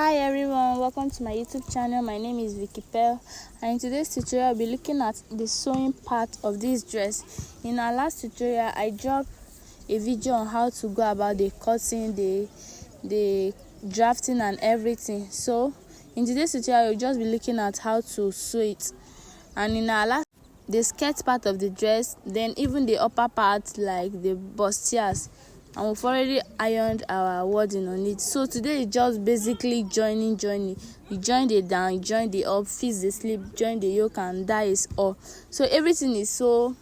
Hi everyone, welcome to my YouTube channel. My name is Vicky Pearl, and in today's tutorial I'll be looking at the sewing part of this dress. In our last tutorial I dropped a video on how to go about the cutting, the drafting and everything. So in today's tutorial we'll just be looking at how to sew it. And in our last, the skirt part of the dress, then even the upper part like the bustiers, and we've already ironed our wording on it. So today is just basically joining. You join the down, you join the up, fix the slip, join the yoke, and that is all. So everything is so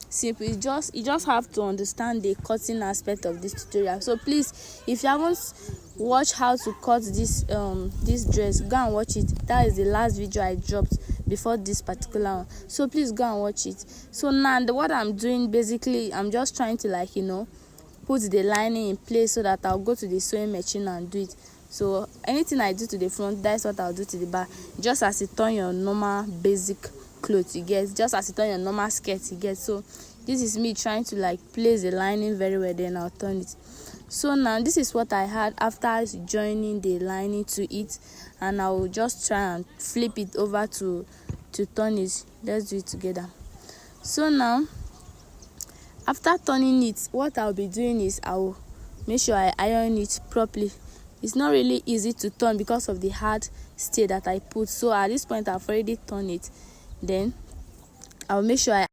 simple. You just have to understand the cutting aspect of this tutorial. So please, if you haven't watched how to cut this dress, go and watch it. That is the last video I dropped before this particular one, so please go and watch it. So now what I'm doing, basically I'm just trying to put the lining in place so that I'll go to the sewing machine and do it. So anything I do to the front, that's what I'll do to the back, just as you turn your normal basic clothes you get, just as you turn your normal skirt you get. So this is me trying to place the lining very well, then I'll turn it. So now this is what I had after joining the lining to it, and I will just try and flip it over to turn it. Let's do it together. So now after turning it, what I'll be doing is I will make sure I iron it properly. It's not really easy to turn because of the hard stay that I put. So at this point I've already turned it. Then I'll make sure I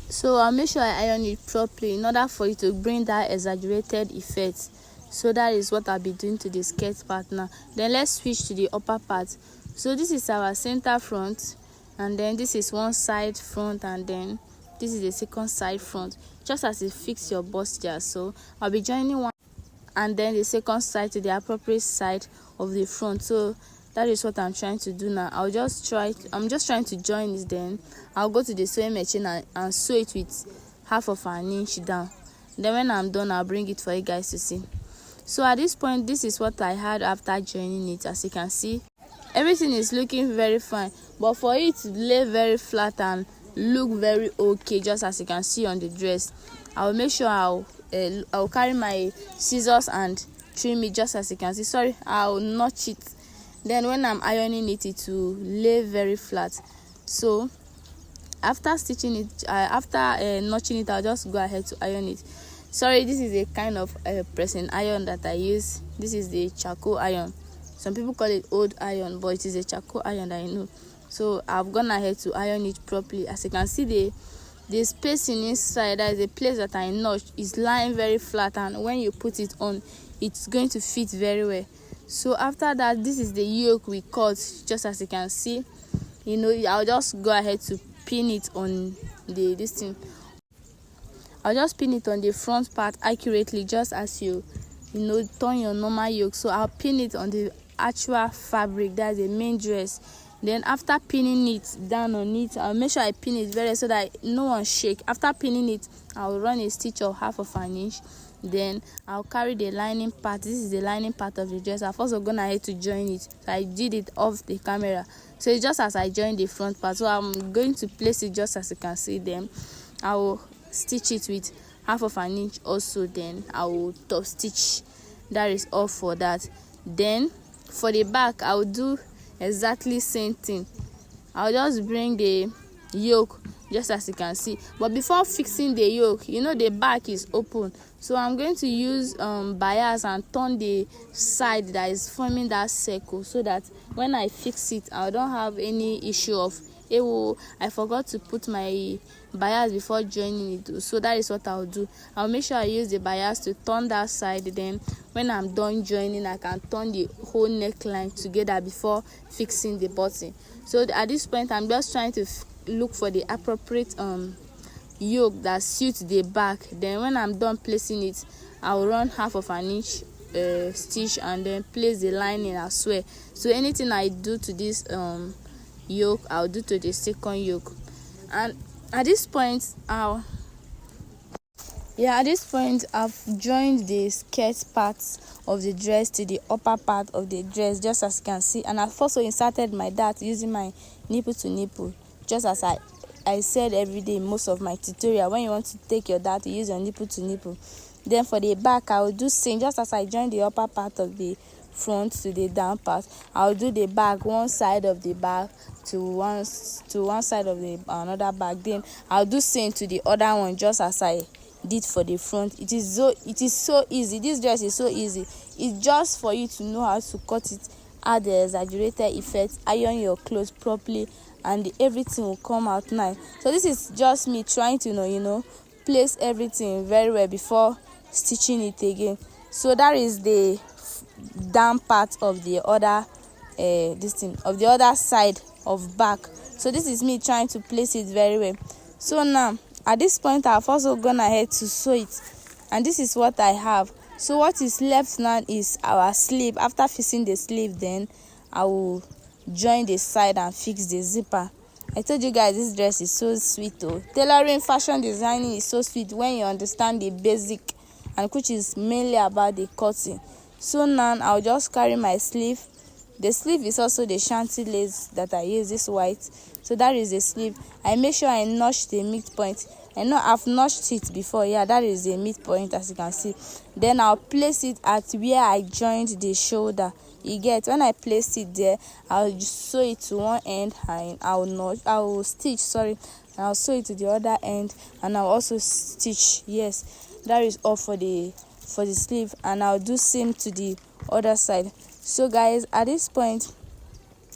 iron it properly in order for it to bring that exaggerated effect. So that is what I'll be doing to the skirt part now. Then let's switch to the upper part. So this is our center front, and then this is one side front, and then this is the second side front, just as you fix your bustier. So I'll be joining one and then the second side to the appropriate side of the front. So that is what I'm trying to do now. I'm just trying to join it. Then I'll go to the sewing machine and sew it with half of an inch down. Then when I'm done, I'll bring it for you guys to see. So at this point, this is what I had after joining it. As you can see, everything is looking very fine, but for it to lay very flat and look very okay, just as you can see on the dress, I'll make sure I'll carry my scissors and trim it, just as you can see. Sorry, I'll notch it. Then when I'm ironing it, it will lay very flat. So after stitching it, after notching it, I'll just go ahead to iron it. Sorry, this is a kind of pressing iron that I use. This is the charcoal iron. Some people call it old iron, but it is a charcoal iron that I know. So I've gone ahead to iron it properly. As you can see, the spacing inside, that is the place that I notched, is lying very flat, and when you put it on, it's going to fit very well. So after that, this is the yoke we cut, just as you can see. I'll just go ahead to pin it on this thing. I'll just pin it on the front part accurately, just as you turn your normal yoke. So I'll pin it on the actual fabric, that's the main dress. Then after pinning it down on it, I'll make sure I pin it very so that no one shake. After pinning it, I'll run a stitch of half of an inch. Then I'll carry the lining part. This is the lining part of the dress. I've also gone ahead to join it, so I did it off the camera. So it's just as I joined the front part. So I'm going to place it just as you can see. Then I will stitch it with half of an inch also. Then I will top stitch. That is all for that. Then for the back, I will do exactly same thing. I'll just bring the yoke, just as you can see. But before fixing the yoke, the back is open, so I'm going to use bias and turn the side that is forming that circle, so that when I fix it, I don't have any issue of I forgot to put my bias before joining it. So that is what I'll do. I'll make sure I use the bias to turn that side. Then when I'm done joining, I can turn the whole neckline together before fixing the button. So at this point, I'm just trying to look for the appropriate yoke that suits the back. Then when I'm done placing it, I'll run half of an inch stitch and then place the lining as well. So anything I do to this yoke, I'll do to the second yoke. And at this point I've joined the skirt parts of the dress to the upper part of the dress, just as you can see. And I've also inserted my dart using my nipple to nipple, just as I said every day in most of my tutorial. When you want to take your dart, you use your nipple to nipple. Then for the back, I will do same, just as I joined the upper part of the front to the down part. I'll do the back, one side of the back to one side of the another back. Then I'll do same to the other one, just as I did for the front. It is so easy. This dress is so easy. It's just for you to know how to cut it, add the exaggerated effect, iron your clothes properly, and everything will come out nice. So this is just me trying to place everything very well before stitching it again. So that is the down part of the other of the other side of back. So this is me trying to place it very well. So now at this point, I've also gone ahead to sew it, and this is what I have. So what is left now is our sleeve. After fixing the sleeve, then I will join the side and fix the zipper. I told you guys this dress is so sweet. Tailoring, fashion designing is so sweet when you understand the basic, and which is mainly about the cutting. So now I'll just carry my sleeve. The sleeve is also the shanty lace that I use, this white. So that is the sleeve. I make sure I notch the midpoint. I know I've notched it before. Yeah, that is the midpoint, as you can see. Then I'll place it at where I joined the shoulder. You get, when I place it there, I'll just sew it to one end, and I will stitch, and I'll sew it to the other end, and I'll also stitch. Yes, that is all for the sleeve, and I'll do same to the other side. So guys, at this point,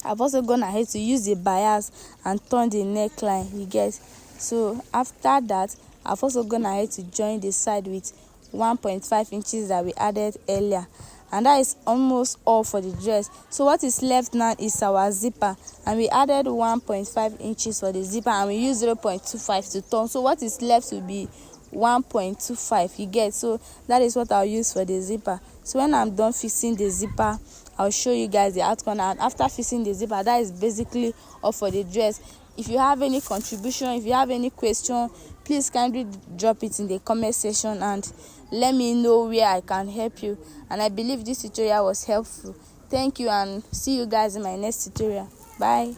I've also gone ahead to use the bias and turn the neckline. You get. So after that, I've also gone ahead to join the side with 1.5 inches that we added earlier, and that is almost all for the dress. So what is left now is our zipper, and we added 1.5 inches for the zipper, and we use 0.25 to turn. So what is left will be 1.25. You get. So that is what I'll use for the zipper. So when I'm done fixing the zipper, I'll show you guys the outcome. And after fixing the zipper, that is basically all for the dress. If you have any contribution, if you have any question, please kindly drop it in the comment section and let me know where I can help you. And I believe this tutorial was helpful. Thank you, and see you guys in my next tutorial. Bye.